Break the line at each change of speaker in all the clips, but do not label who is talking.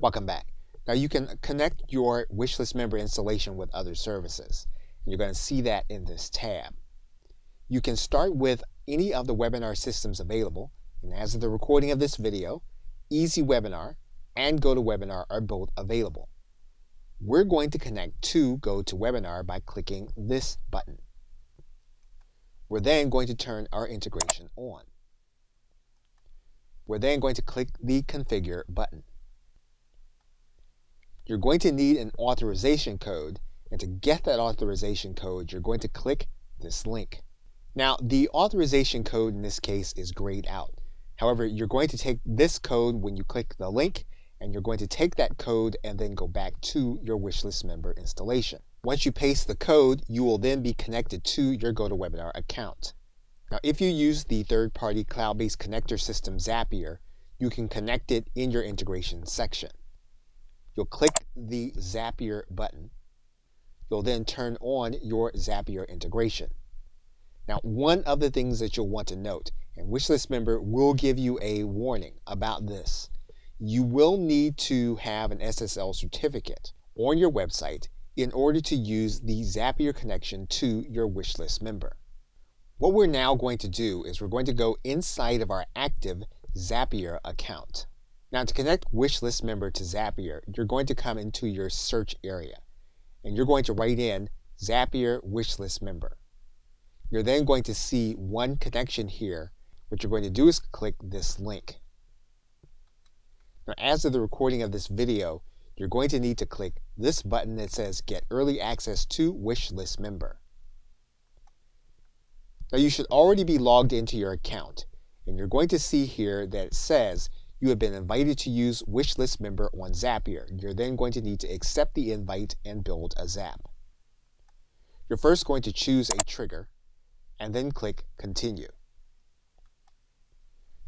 Welcome back. Now you can connect your Wishlist member installation with other services. You're going to see that in this tab. You can start with any of the webinar systems available, and as of the recording of this video, Easy Webinar and GoToWebinar are both available. We're going to connect to GoToWebinar by clicking this button. We're then going to turn our integration on. We're then going to click the Configure button. You're going to need an authorization code, and to get that authorization code, you're going to click this link. Now, the authorization code in this case is grayed out. However, you're going to take this code when you click the link, and you're going to take that code and then go back to your Wishlist member installation. Once you paste the code, you will then be connected to your GoToWebinar account. Now, if you use the third-party cloud-based connector system Zapier, you can connect it in your integration section. You'll click the Zapier button. You'll then turn on your Zapier integration. Now, one of the things that you'll want to note, and Wishlist member will give you a warning about this, you will need to have an SSL certificate on your website in order to use the Zapier connection to your Wishlist member. What we're now going to do is we're going to go inside of our active Zapier account. Now, to connect Wishlist member to Zapier, you're going to come into your search area, and you're going to write in Zapier Wishlist member. You're then going to see one connection here. What you're going to do is click this link. Now, as of the recording of this video, you're going to need to click this button that says Get Early Access to Wishlist Member. Now, you should already be logged into your account, and you're going to see here that it says you have been invited to use Wishlist Member on Zapier. You're then going to need to accept the invite and build a Zap. You're first going to choose a trigger and then click Continue.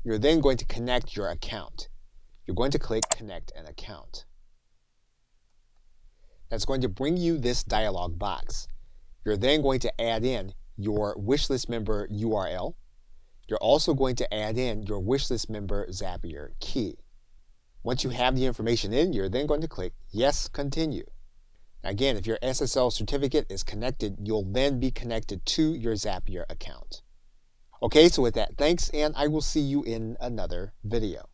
You're then going to connect your account. You're going to click Connect an Account. That's going to bring you this dialog box. You're then going to add in your Wishlist member URL. You're also going to add in your Wishlist member Zapier key. Once you have the information in, you're then going to click Yes, Continue. Again, if your SSL certificate is connected, you'll then be connected to your Zapier account. Okay, so with that, thanks, and I will see you in another video.